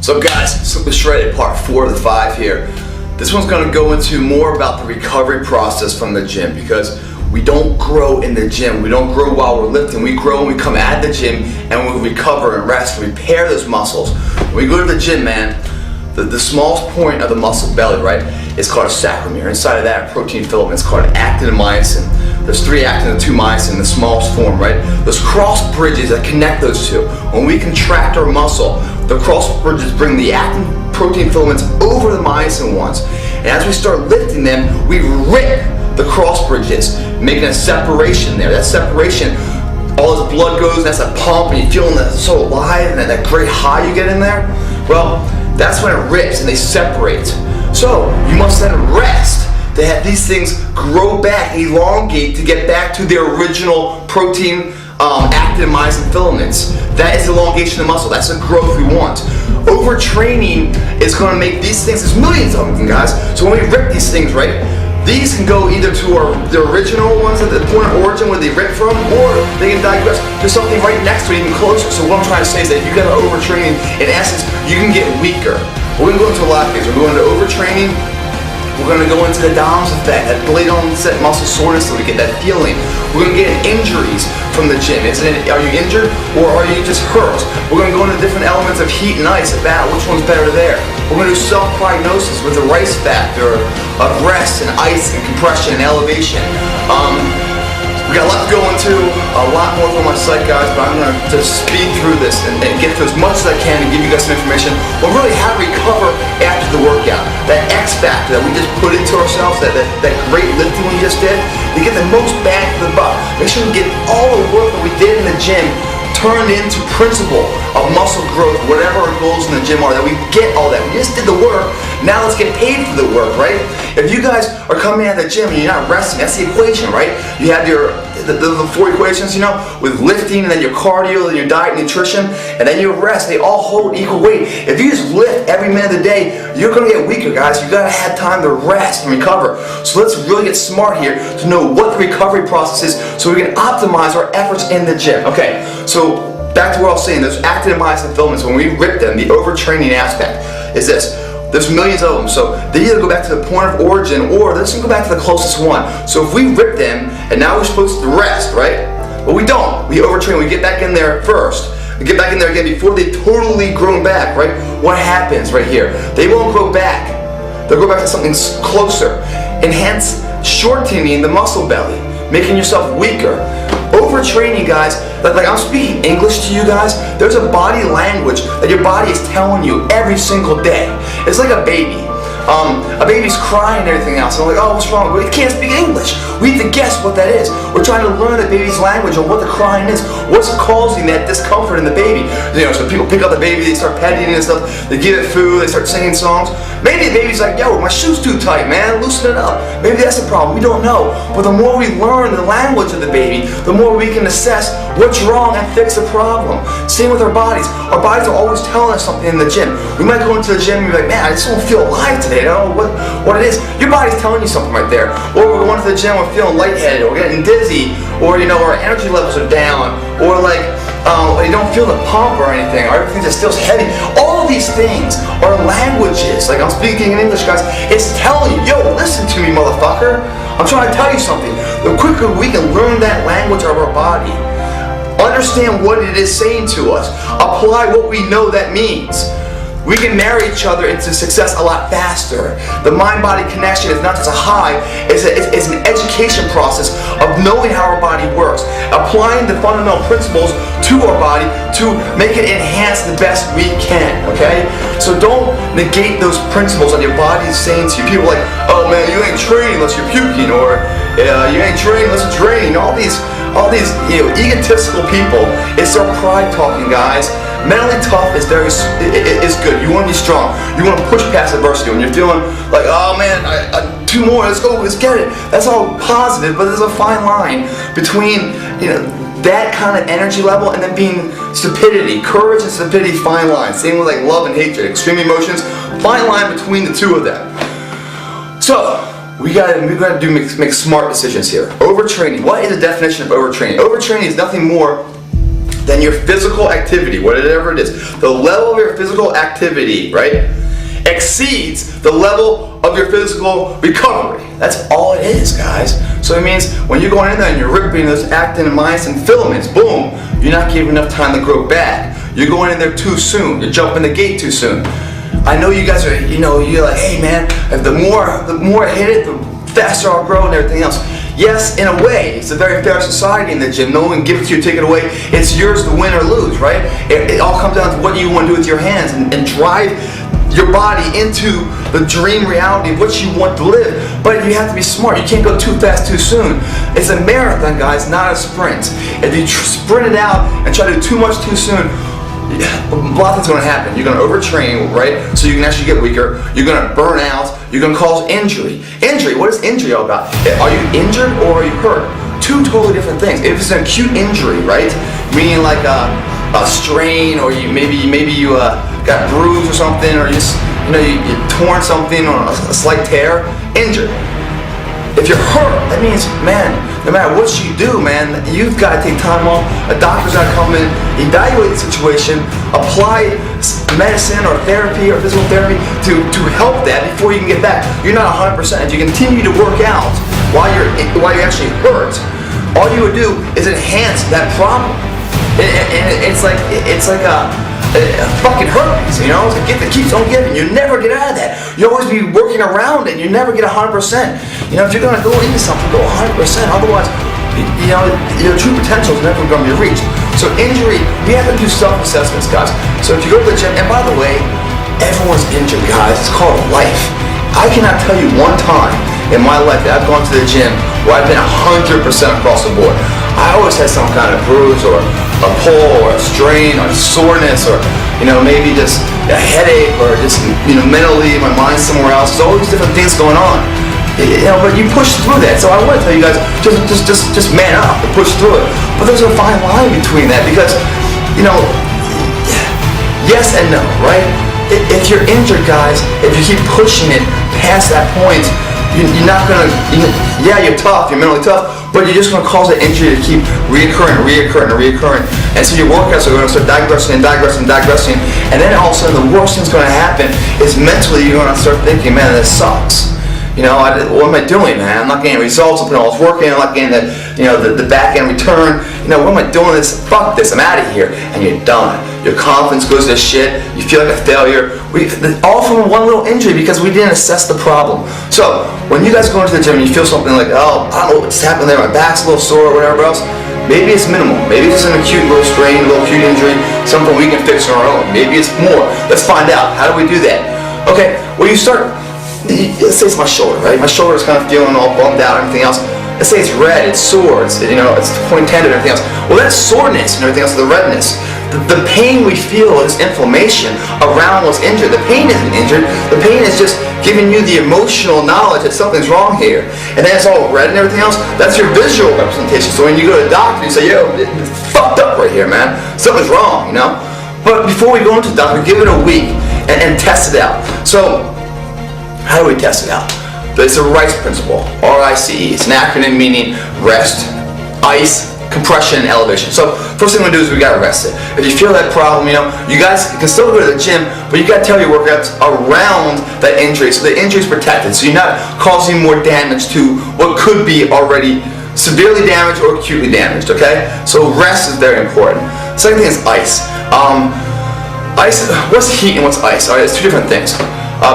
So guys, Simply Shredded part 4 of the 5 here. This one's going to go into more about the recovery process from the gym, because we don't grow in the gym. We don't grow while we're lifting. We grow when we come at the gym and we recover and rest and repair those muscles. When we go to the gym, man, the smallest point of the muscle belly, right, is called a sarcomere. Inside of that, protein filament is called actin and myosin. There's 3 actin and 2 myosin in the smallest form, right? Those cross bridges that connect those two. When we contract our muscle, the cross bridges bring the actin protein filaments over the myosin ones. And as we start lifting them, we rip the cross bridges, making a separation there. That separation, all this blood goes, that's a pump, and you're feeling that so alive and that great high you get in there. Well, that's when it rips and they separate. So you must then rest to have these things grow back, elongate to get back to their original protein, actin and myosin filaments. That is elongation of muscle. That's the growth we want. Overtraining is going to make these things, there's millions of them, guys. So when we rip these things, right, these can go either to the original ones at the point of origin where they rip from, or they can digress to something right next to it, even closer. So what I'm trying to say is that if you got overtraining, in essence, you can get weaker. We're going to go into a lot of things. We're going into overtraining. We're going to go into the DOMS effect, that delayed onset muscle soreness, so we get that feeling. We're going to get injuries from the gym. Are you injured or are you just hurt? We're going to go into different elements of heat and ice, a battle. Which one's better there? We're going to do self-prognosis with the rice factor of rest and ice and compression and elevation. We got a lot to go into, a lot more from my site, guys, but I'm going to just speed through this and get through as much as I can and give you guys some information on really how to recover after the workout. That X factor that we just put into ourselves, that great lifting we just did, to get the most bang for the buck. Make sure we get all the work that we did in the gym turned into principle of muscle growth, whatever our goals in the gym are, that we get all that. We just did the work, now let's get paid for the work, right? If you guys are coming out of the gym and you're not resting, that's the equation, right? You have the 4 equations, you know, with lifting and then your cardio and your diet and nutrition, and then your rest. They all hold equal weight. If you just lift every minute of the day, you're going to get weaker, guys. You got to have time to rest and recover. So let's really get smart here to know what the recovery process is so we can optimize our efforts in the gym. Okay, so back to what I was saying, those actin and myosin filaments, when we rip them, the overtraining aspect is this. There's millions of them, so they either go back to the point of origin or let's go back to the closest one. So if we rip them and now we're supposed to rest, right? But we don't. We overtrain. We get back in there first. We get back in there again before they've totally grown back, right? What happens right here? They won't grow back. They'll go back to something closer, and hence shortening the muscle belly, making yourself weaker. Overtraining, guys, like I'm speaking English to you guys, there's a body language that your body is telling you every single day. It's like a baby. A baby's crying and everything else. And I'm like, oh, what's wrong? It can't speak English. We have to guess what that is. We're trying to learn the baby's language on what the crying is. What's causing that discomfort in the baby? You know, so people pick up the baby, they start petting it and stuff, they give it food, they start singing songs. Maybe the baby's like, yo, my shoe's too tight, man, loosen it up. Maybe that's the problem, we don't know. But the more we learn the language of the baby, the more we can assess what's wrong and fix the problem. Same with our bodies. Our bodies are always telling us something in the gym. We might go into the gym and be like, man, I just don't feel alive today. I don't know what it is. Your body's telling you something right there. Or we're going to the gym, we're feeling lightheaded, or we're getting dizzy, or you know, our energy levels are down, or like you don't feel the pump or anything, or everything just feels heavy. All of these things are languages. Like I'm speaking in English, guys. It's telling you, yo, listen to me, motherfucker. I'm trying to tell you something. The quicker we can learn that language of our body, understand what it is saying to us, apply what we know that means, we can marry each other into success a lot faster. The mind-body connection is not just a high, it's an education process of knowing how our body works, applying the fundamental principles to our body to make it enhance the best we can, okay? So don't negate those principles that your body is saying to you. People are like, oh man, you ain't training unless you're puking, or you ain't training unless it's raining. All these egotistical people, it's their pride talking, guys. Mentally tough is good. You want to be strong. You want to push past adversity. When you're feeling like, oh man, 2 more, let's go, let's get it. That's all positive, but there's a fine line between, you know, that kind of energy level and then being stupidity. Courage and stupidity, fine line. Same with like love and hatred, extreme emotions, fine line between the two of them. So we gotta make smart decisions here. Overtraining. What is the definition of overtraining? Overtraining is nothing more then your physical activity, whatever it is, the level of your physical activity, right, exceeds the level of your physical recovery. That's all it is, guys. So it means when you're going in there and you're ripping those actin and myosin filaments, boom, you're not giving enough time to grow back. You're going in there too soon. You're jumping the gate too soon. I know you guys are, you're like, hey man, the more I hit it, the faster I'll grow and everything else. Yes, in a way, it's a very fair society in the gym. No one gives it to you, take it away. It's yours to win or lose, right? It all comes down to what you want to do with your hands and drive your body into the dream reality of what you want to live. But you have to be smart. You can't go too fast too soon. It's a marathon, guys, not a sprint. If you sprint it out and try to do too much too soon, a lot of things are going to happen. You're going to overtrain, right? So you can actually get weaker. You're going to burn out. You're going to cause injury. Injury, what is injury all about? Are you injured or are you hurt? Two totally different things. If it's an acute injury, right? Meaning like a strain, or maybe you got bruised or something, or you torn something, or a slight tear, injured. If you're hurt, that means, man, no matter what you do, man, you've got to take time off. A doctor's got to come in, evaluate the situation, apply medicine or therapy or physical therapy to help that before you can get back. You're not 100%. If you continue to work out while you're actually hurt, all you would do is enhance that problem. It's like a fucking herpes, It's a gift that keeps on giving. You never get out of that. You always be working around it. You never get 100%. If you're gonna go into something, go 100%. Otherwise, your true potential is never going to be reached. So injury, we have to do self-assessments, guys. So if you go to the gym, and by the way, everyone's injured, guys. It's called life. I cannot tell you one time in my life that I've gone to the gym where I've been 100% across the board. I always had some kind of bruise or a pull or a strain or soreness or maybe just a headache or just mentally my mind's somewhere else. There's always different things going on. But you push through that. So I want to tell you guys, just man up and push through it. But there's a fine line between that because yes and no, right? If you're injured, guys, if you keep pushing it past that point, you're not gonna. You're tough. You're mentally tough. But you're just going to cause that injury to keep reoccurring. And so your workouts are going to start digressing. And then all of a sudden the worst thing's going to happen is mentally you're going to start thinking, man, this sucks. What am I doing, man? I'm not getting results. I'm putting all this work in. I'm not getting the back end return. What am I doing this? Fuck this. I'm out of here. And you're done. Your confidence goes to shit. You feel like a failure. All from one little injury because we didn't assess the problem. So when you guys go into the gym and you feel something like, oh, I don't know what's happening there. My back's a little sore or whatever else. Maybe it's minimal. Maybe it's just an acute little strain, a little acute injury, something we can fix on our own. Maybe it's more. Let's find out. How do we do that? Okay, well you start. Let's say it's my shoulder, right? My shoulder is kind of feeling all bummed out and everything else. Let's say it's red, it's sore, it's point tendon and everything else. Well, that's soreness and everything else, the redness. The pain we feel is inflammation around what's injured. The pain isn't injured. The pain is just giving you the emotional knowledge that something's wrong here. And then it's all red and everything else. That's your visual representation. So when you go to the doctor, you say, yo, it's fucked up right here, man. Something's wrong, But before we go into the doctor, give it a week and test it out. So how do we test it out? It's a RICE principle, R-I-C-E. It's an acronym meaning rest, ice, compression, and elevation. So first thing we do is we gotta rest it. If you feel that problem, you guys can still go to the gym, but you gotta tell your workouts around that injury so the injury is protected. So you're not causing more damage to what could be already severely damaged or acutely damaged, okay? So rest is very important. Second thing is ice. Ice, what's heat and what's ice? All right, it's two different things.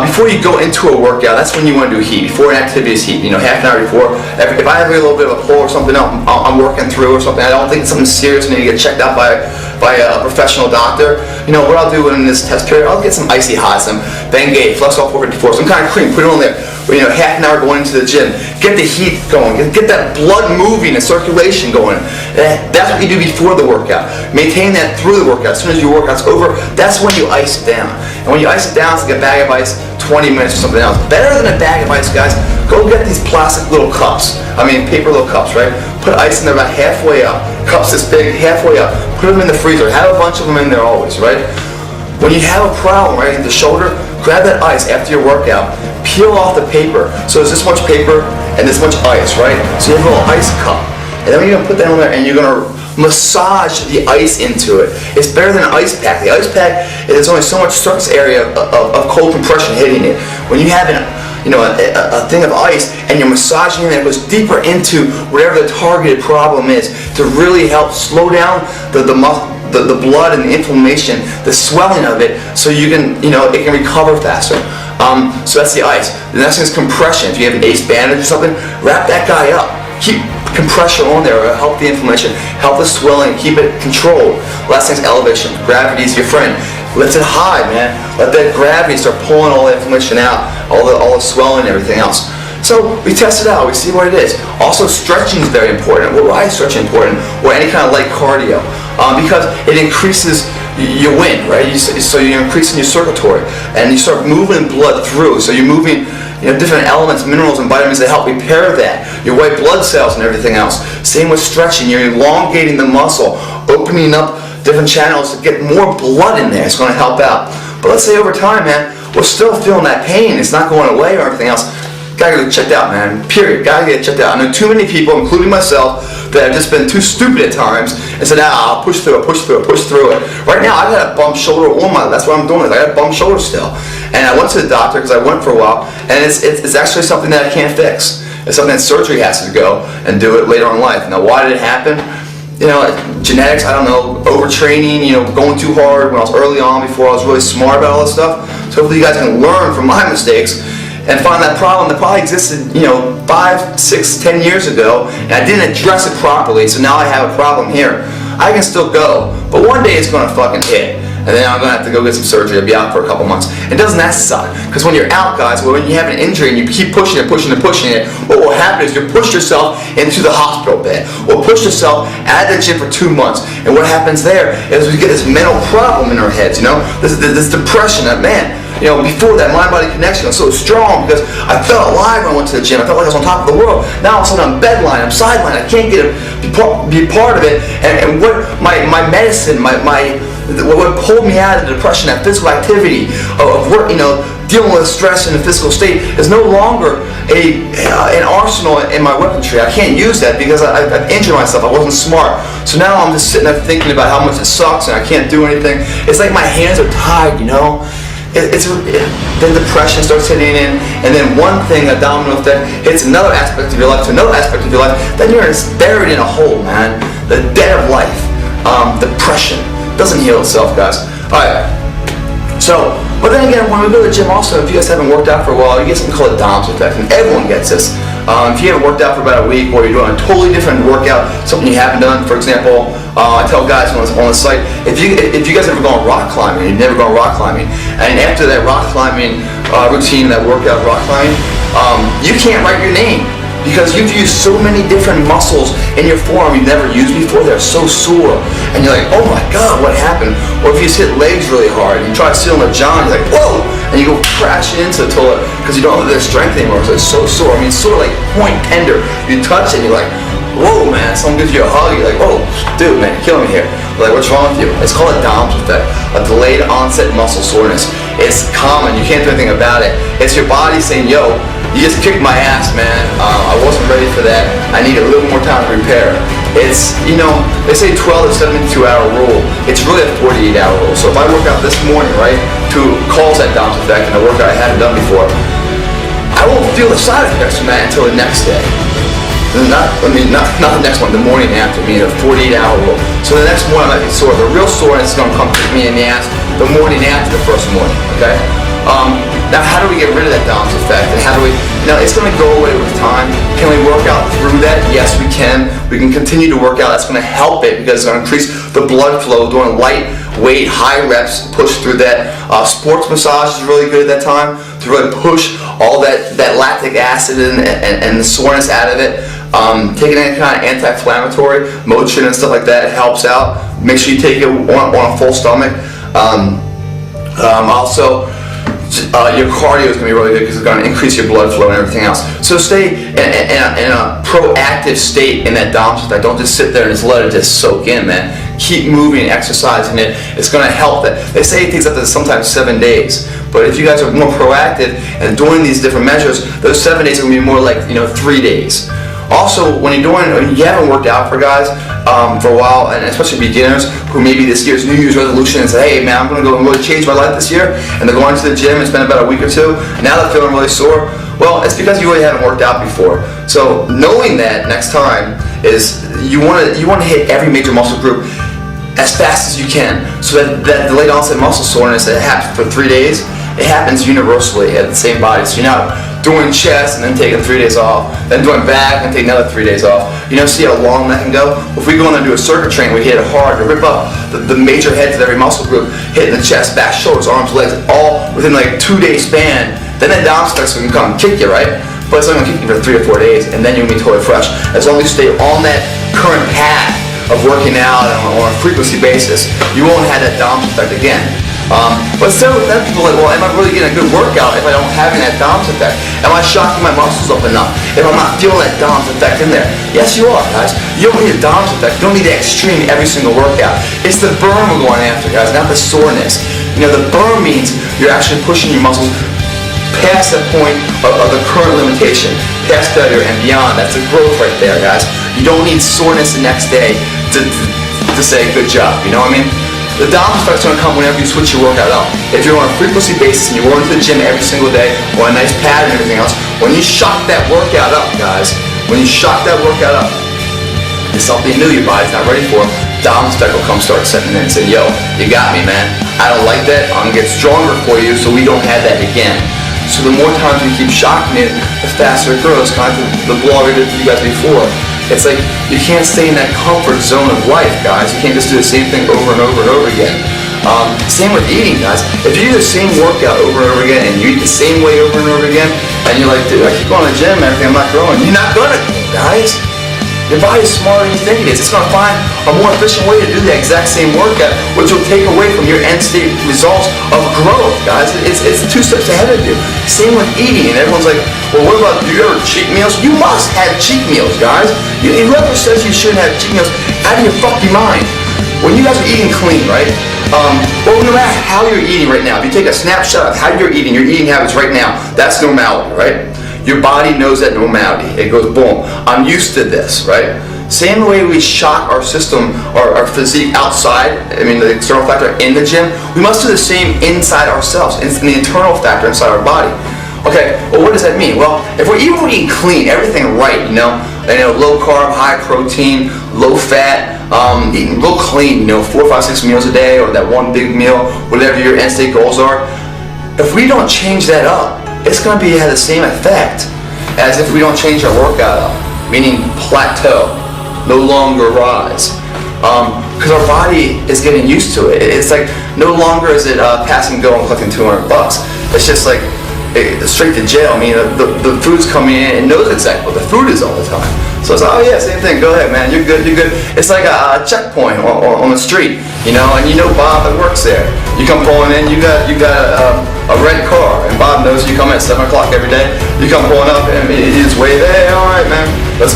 Before you go into a workout, that's when you want to do heat. Before an activity is heat, half an hour before. If I have a little bit of a pull or something I'm working through or something, I don't think it's something serious and you get checked out by a professional doctor. What I'll do in this test period, I'll get some icy hot, some Bengay, Flexol 454, some kind of cream, put it on there. Half an hour going into the gym. Get the heat going. Get that blood moving and circulation going. That's what you do before the workout. Maintain that through the workout. As soon as your workout's over, that's when you ice it down. And when you ice it down, it's like a bag of ice, 20 minutes or something else. Better than a bag of ice, guys, go get these plastic little cups. Paper little cups, right? Put ice in there about halfway up. Cups this big, halfway up. Put them in the freezer. Have a bunch of them in there always, right? When you have a problem, right, in the shoulder, grab that ice after your workout. Peel off the paper. So there's this much paper and this much ice, right? So you have a little ice cup. and then you're gonna put that on there and you're gonna massage the ice into it. It's better than an ice pack. The ice pack, there's only so much surface area of cold compression hitting it. When you have a thing of ice and you're massaging it, it goes deeper into whatever the targeted problem is to really help slow down the blood and the inflammation, the swelling of it, so you can, it can recover faster. So that's the ice. The next thing is compression. If you have an ace bandage or something, wrap that guy up. Keep compression on there. It'll help the inflammation, help the swelling, keep it controlled. Last thing is elevation. Gravity is your friend. Lift it high, man. Let that gravity start pulling all the inflammation out, all the swelling and everything else. So we test it out, we see what it is. Also, stretching is very important. Well, why is stretching important? Or any kind of light cardio? Because it increases your wind, right? So you're increasing your circulatory, and you start moving blood through. So you're moving different elements, minerals, and vitamins that help repair that, your white blood cells and everything else. Same with stretching. You're elongating the muscle, opening up different channels to get more blood in there. It's going to help out. But let's say over time, man, we're still feeling that pain. It's not going away or everything else. Gotta get checked out, man. Period. Gotta get checked out. I know too many people, including myself, that have just been too stupid at times and said, I'll push through it, push through it, push through it. Right now, I've got a bump shoulder on my, that's what I'm doing. I got a bump shoulder still. And I went to the doctor because I went for a while, and it's actually something that I can't fix. It's something that surgery has to go and do it later in life. Now, why did it happen? Genetics, I don't know, overtraining, going too hard when I was early on before I was really smart about all this stuff. So hopefully you guys can learn from my mistakes and find that problem that probably existed, 5, 6, 10 years ago, and I didn't address it properly, so now I have a problem here. I can still go, but one day it's going to fucking hit, and then I'm going to have to go get some surgery. I'll be out for a couple months. And doesn't that suck? Because when you're out, guys, when you have an injury and you keep pushing it, what will happen is you push yourself into the hospital bed, or push yourself out of the gym for 2 months, and what happens there is we get this mental problem in our heads, this depression that, man, before that mind-body connection was so strong because I felt alive when I went to the gym. I felt like I was on top of the world. Now all of a sudden I'm bedline, I'm sideline. I can't be part of it. And what my medicine, what pulled me out of the depression, that physical activity of work, dealing with stress in a physical state is no longer an arsenal in my weaponry. I can't use that because I've injured myself. I wasn't smart. So now I'm just sitting there thinking about how much it sucks and I can't do anything. It's like my hands are tied, Then depression starts hitting in, and then one thing, a domino effect, hits another aspect of your life to another aspect of your life. Then you're buried in a hole, man. The debt of life, depression, doesn't heal itself, guys. All right. So, but then again, when we go to the gym, also, if you guys haven't worked out for a while, you get something called a DOMS effect, and everyone gets this. If you haven't worked out for about a week, or you're doing a totally different workout, something you haven't done, for example, I tell guys on the site, if you guys ever gone rock climbing, you've never gone rock climbing, and after that rock climbing routine, that workout rock climbing, you can't write your name because you've used so many different muscles in your forearm you've never used before. They're so sore, and you're like, oh my god, what happened? Or if you just hit legs really hard and you try to sit on the john, you're like, whoa, and you go crashing into the toilet because you don't have the strength anymore. So it's so sore. I mean, it's sort of like point tender. You touch it, and you're like, whoa, man, someone gives you a hug, you're like, whoa, dude, man, you're killing me here. Like, what's wrong with you? It's called a DOMS effect, a delayed onset muscle soreness. It's common, you can't do anything about it. It's your body saying, yo, you just kicked my ass, man. I wasn't ready for that. I need a little more time to repair. It's, they say 12 to 72 hour rule. It's really a 48 hour rule. So if I work out this morning, right, to cause that DOMS effect, and a workout I hadn't done before, I won't feel the side effects from that until the next day. Not the next one, the morning after, meaning a 48 hour rule. So the next morning I might be sore. The real soreness is going to come kick me in the ass the morning after the first morning, okay? Now how do we get rid of that DOMS effect? And how do we, it's going to go away with time. Can we work out through that? Yes, we can. We can continue to work out. That's going to help it because it's going to increase the blood flow, doing light weight, high reps, push through that. Sports massage is really good at that time to really push all that lactic acid and the soreness out of it. Taking any kind of anti-inflammatory, Motrin and stuff like that helps out. Make sure you take it on a full stomach. Also, your cardio is going to be really good because it's going to increase your blood flow and everything else. So stay in a proactive state in that DOMS effect. Don't just sit there and just let it just soak in, man. Keep moving, exercising it. It's going to help that. They say it takes up to sometimes 7 days. But if you guys are more proactive and doing these different measures, those 7 days are going to be more like 3 days. Also, when you haven't worked out for guys for a while, and especially beginners who maybe this year's New Year's resolution and say, hey man, I'm going to go and really change my life this year, and they're going to the gym and spend about a week or two, now they're feeling really sore. Well, it's because you really haven't worked out before. So knowing that next time is you want to hit every major muscle group as fast as you can, so that delayed onset muscle soreness that happens for 3 days, it happens universally at the same body. So you're not doing chest and then taking 3 days off, then doing back and taking another 3 days off. You know, see how long that can go? If we go in and do a circuit train, we hit it hard to rip up the major heads of every muscle group, hitting the chest, back, shoulders, arms, legs, all within like a 2-day span. Then that down flex can come and kick you, right? But it's only going to kick you for 3 or 4 days, and then you'll be totally fresh. As long as you stay on that current path of working out on a frequency basis, you won't have that DOMS effect again. But still, then people are like, well, am I really getting a good workout if I don't have that DOMS effect? Am I shocking my muscles up enough if I'm not feeling that DOMS effect in there? Yes, you are, guys. You don't need a DOMS effect. You don't need that extreme every single workout. It's the burn we're going after, guys, not the soreness. You know, the burn means you're actually pushing your muscles past that point of the current limitation, past failure and beyond. That's the growth right there, guys. You don't need soreness the next day to say good job, you know what I mean? The DOMS effect's going to come whenever you switch your workout up. If you're on a frequency basis and you're going to the gym every single day or a nice pad and everything else, when you shock that workout up, guys, when you shock that workout up, it's something new your body's not ready for. DOMS effect will come start setting in and say, yo, you got me, man. I don't like that. I'm going to get stronger for you so we don't have that again. So the more times we keep shocking it, the faster it grows. Kind of the blog I did for you guys before. It's like you can't stay in that comfort zone of life, guys. You can't just do the same thing over and over and over again. Same with eating, guys. If you do the same workout over and over again and you eat the same way over and over again, and you're like, dude, I keep going to the gym and everything, I'm not growing. You're not gonna grow, guys. Your body's smarter than you think it is. It's going to find a more efficient way to do the exact same workout, which will take away from your end state results of growth, guys. It's 2 steps ahead of you. Same with eating. And everyone's like, well, what about, do you ever cheat meals? You must have cheat meals, guys. Whoever says you shouldn't have cheat meals, out of your fucking mind. When you guys are eating clean, right? Well, no matter how you're eating right now, if you take a snapshot of how you're eating habits right now, that's normality, right? Your body knows that normality. It goes, boom, I'm used to this, right? Same way we shock our system, our physique outside, I mean the external factor in the gym, we must do the same inside ourselves, in the internal factor inside our body. Okay, well what does that mean? Well, if we're eating clean, everything right, low carb, high protein, low fat, eating real clean, 4, 5, 6 meals a day, or that one big meal, whatever your end state goals are, if we don't change that up, it's going to have the same effect as if we don't change our workout up, meaning plateau, no longer rise. Because our body is getting used to it. It's like no longer is it pass and go and collecting $200. It's just like straight to jail. I mean, the food's coming in and knows exactly what the food is all the time. So it's like, oh yeah, same thing. Go ahead, man. You're good. You're good. It's like a checkpoint on the street, and Bob that works there. You come pulling in. You got a red car, and Bob knows you come at 7 o'clock every day. You come pulling up, and he's way there. Hey, all right, man.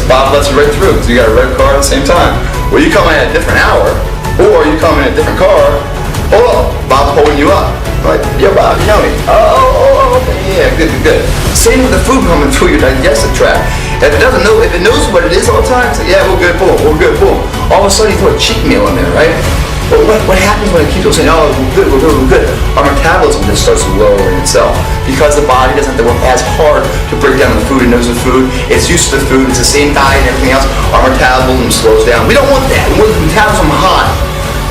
Bob lets you right through because you got a red car at the same time. Well, you come in at a different hour, or you come in a different car. Oh, Bob's holding you up. Like, yo, Bob, you know me. Oh, okay, yeah, good. Same with the food coming through your digestive tract. If it doesn't know, if it knows what it is all the time, it's like, yeah, we're good, boom. All of a sudden you throw a cheat meal in there, right? But what happens when it keeps on saying, oh, we're good? Our metabolism just starts lowering itself because the body doesn't have to work as hard to break down the food. It knows the food. It's used to the food. It's the same diet and everything else. Our metabolism slows down. We don't want that. We want the metabolism high.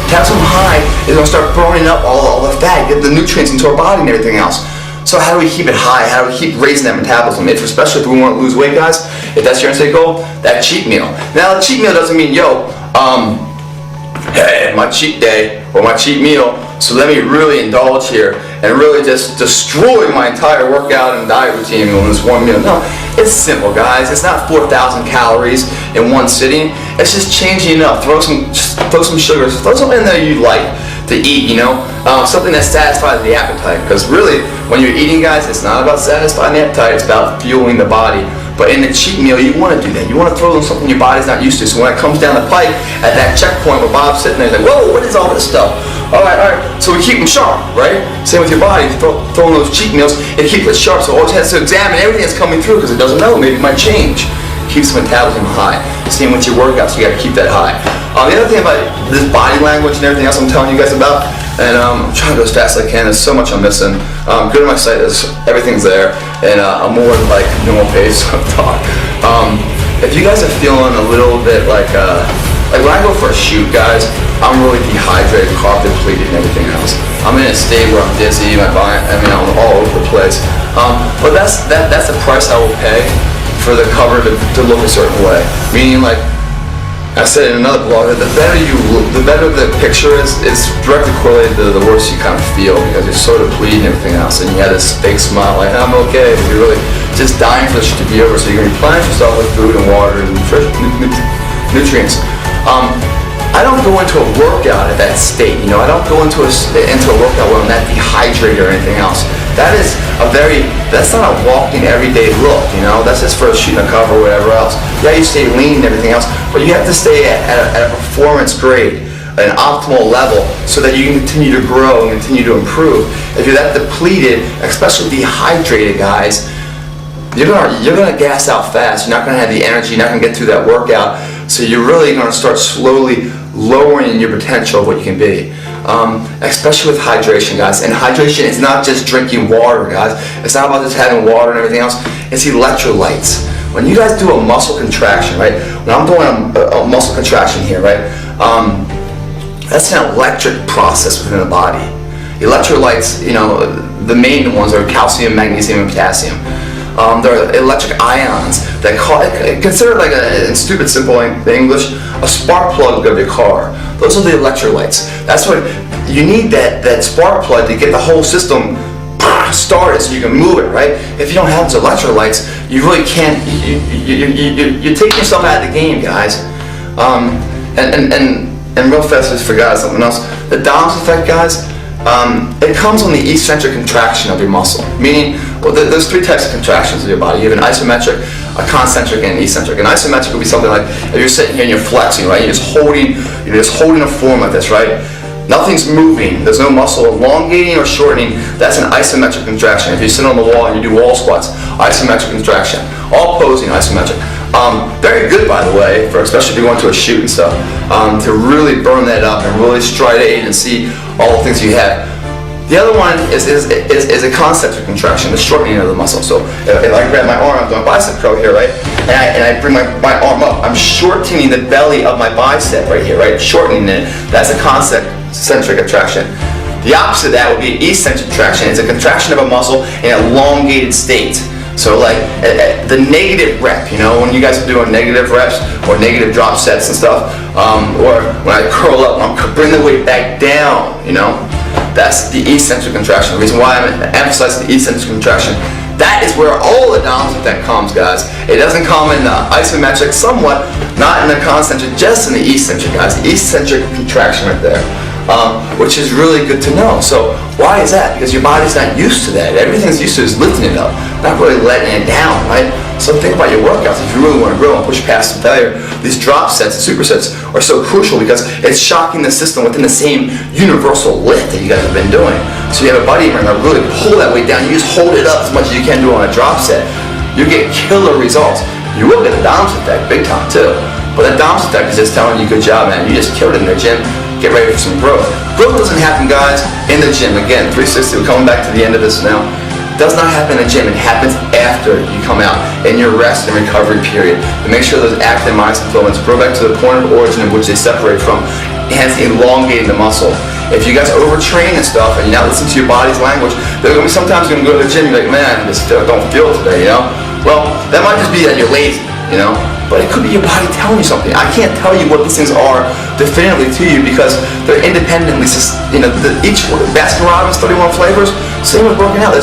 Metabolism high is going to start burning up all the fat, get the nutrients into our body and everything else. So how do we keep it high? How do we keep raising that metabolism? Especially if we want to lose weight, guys, if that's your end state goal, that cheat meal. Now, the cheat meal doesn't mean, hey, my cheat day or my cheat meal, so let me really indulge here and really just destroy my entire workout and diet routine on this one meal. No, it's simple, guys. It's not 4,000 calories in one sitting. It's just changing it up. Throw some sugars. Throw something in there you like to eat, something that satisfies the appetite. Because really, when you're eating, guys, it's not about satisfying the appetite. It's about fueling the body. But in the cheat meal, you want to do that. You want to throw in something your body's not used to. So when it comes down the pike at that checkpoint where Bob's sitting there, he's like, whoa, what is all this stuff? All right. So we keep them sharp, right? Same with your body. Throwing those cheat meals, it keeps it sharp. So it always has to examine everything that's coming through because it doesn't know. Maybe it might change. keeps the metabolism high. Same with your workouts, you gotta keep that high. The other thing about this body language and everything else I'm telling you guys about, and I'm trying to go as fast as I can, there's so much I'm missing. Go to my site, everything's there, and I'm more like normal pace of talk. If you guys are feeling a little bit like when I go for a shoot, guys, I'm really dehydrated, carb depleted, and everything else. I'm in a state where I'm dizzy, I'm all over the place. But that's the price I will pay for the cover to look a certain way. Meaning, like I said in another blog, that the better the picture is, it's directly correlated to the worse you kind of feel, because you're so depleted and everything else, and you have this fake smile like, I'm okay, but you're really just dying for this shit to be over, so you're going to replenish yourself with food and water and nutrients. I don't go into a workout at that state, you know. I don't go into a workout where I'm that dehydrated or anything else. That's not a walking everyday look, you know. That's just for shooting a cover or whatever else. Yeah, you stay lean and everything else, but you have to stay at a performance grade, an optimal level, so that you can continue to grow and continue to improve. If you're that depleted, especially dehydrated, guys, you're gonna gas out fast. You're not gonna have the energy. You're not gonna get through that workout. So you're really gonna start slowly lowering your potential of what you can be. Especially with hydration, guys. And hydration is not just drinking water, guys. It's not about just having water and everything else. It's electrolytes. When you guys do a muscle contraction, right? When I'm doing a muscle contraction here, right? That's an electric process within the body. Electrolytes, you know, the main ones are calcium, magnesium, and potassium. There are electric ions that consider like in stupid simple English, a spark plug of your car. Those are the electrolytes. That's what you need, that spark plug to get the whole system started so you can move it, right? If you don't have those electrolytes, you really can't. You're taking yourself out of the game, guys. And real fast, I just forgot something else. The Dom's effect, guys. It comes on the eccentric contraction of your muscle. Meaning, well, there's three types of contractions of your body. You have an isometric, a concentric, and an eccentric. An isometric would be something like if you're sitting here and you're flexing, right? You're just holding a form like this, right? Nothing's moving. There's no muscle elongating or shortening. That's an isometric contraction. If you sit on the wall and you do wall squats, isometric contraction. All posing, isometric. Very good, by the way, for especially if you go into a shoot and stuff, to really burn that up and really striate and see all the things you have. The other one is a concentric contraction, the shortening of the muscle. So if I grab my arm, I'm doing bicep curl here, right? And I bring my arm up, I'm shortening the belly of my bicep right here, right? Shortening it. That's a concentric contraction. The opposite of that would be eccentric contraction. It's a contraction of a muscle in an elongated state. So like the negative rep, you know, when you guys are doing negative reps or negative drop sets and stuff, or when I curl up, I'm bringing the weight back down, you know, that's the eccentric contraction. The reason why I'm emphasizing the eccentric contraction, that is where all the Dom's effect comes, guys. It doesn't come in the isometric, somewhat, not in the concentric, just in the eccentric, guys. The eccentric contraction right there. Which is really good to know. So why is that? Because your body's not used to that. Everything's used to is lifting it up, not really letting it down, right? So think about your workouts. If you really want to grow and push past the failure, these drop sets and supersets are so crucial because it's shocking the system within the same universal lift that you guys have been doing. So you have a body member that really pull that weight down. You just hold it up as much as you can do on a drop set. You get killer results. You will get a Dom's effect big time too. But that Dom's effect is just telling you, good job, man. You just killed it in the gym. Get ready for some growth. Growth doesn't happen, guys, in the gym. Again, 360, we're coming back to the end of this now. It does not happen in the gym. It happens after you come out in your rest and recovery period. To make sure those actin myosin filaments grow back to the point of origin in which they separate from, hence elongating the muscle. If you guys overtrain and stuff and you're not listening to your body's language, they're going to be sometimes going to go to the gym and you're like, man, I just don't feel it today, you know? Well, that might just be that you're lazy, you know? But it could be your body telling you something. I can't tell you what these things are definitively to you because they're independently, you know, each Baskin-Robbins 31 flavors, same with working out.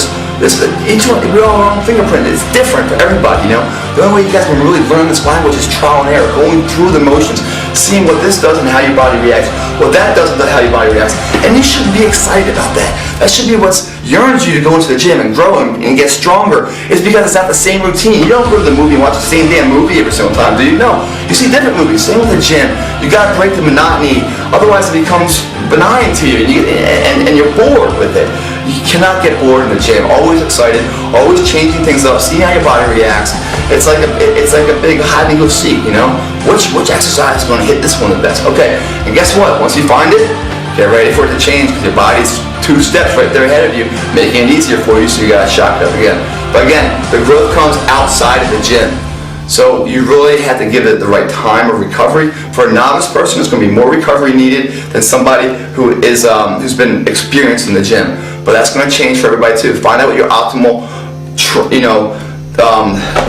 Each one, we all our own fingerprint. It's different for everybody, you know. The only way you guys can really learn this language is trial and error, going through the motions, seeing what this does and how your body reacts, what that does and how your body reacts. And you should be excited about that. That should be what yearns you to go into the gym and grow and get stronger. It's because it's not the same routine. You don't go to the movie and watch the same damn movie every single time, do you? No. You see different movies. Same with the gym. You gotta break the monotony. Otherwise it becomes benign to you and you're bored with it. You cannot get bored in the gym. Always excited, always changing things up, seeing how your body reacts. It's like a big hide and go seek, you know? Which exercise is going to hit this one the best? Okay, and guess what? Once you find it, get ready for it to change, because your body's 2 steps right there ahead of you, making it easier for you, so you got to shock it up again. But again, the growth comes outside of the gym. So you really have to give it the right time of recovery. For a novice person, there's going to be more recovery needed than somebody who is who's been experienced in the gym. But that's going to change for everybody too. Find out what your optimal,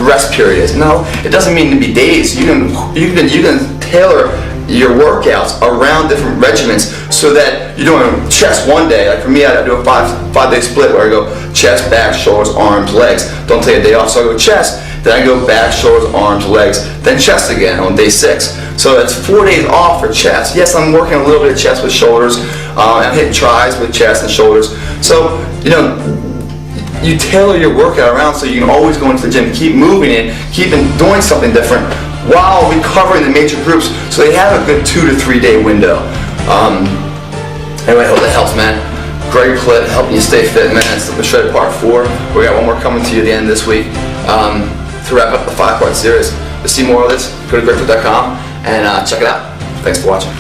rest period is. No, it doesn't mean to be days. You can tailor your workouts around different regimens, so that you're doing chest one day. Like for me, I do a five-day split where I go chest, back, shoulders, arms, legs. Don't take a day off, so I go chest, then I go back, shoulders, arms, legs, then chest again on day 6. So that's 4 days off for chest. Yes, I'm working a little bit of chest with shoulders. I'm hitting tries with chest and shoulders. So, you tailor your workout around so you can always go into the gym, keep moving it, keep doing something different while recovering the major groups, so they have a good 2 to 3 day window. Anyway, I hope that helps, man. Greg Plitt, helping you stay fit, man. It's the Shredded Part 4. We got one more coming to you at the end of this week to wrap up the 5-part series. To see more of this, go to gregplitt.com and check it out. Thanks for watching.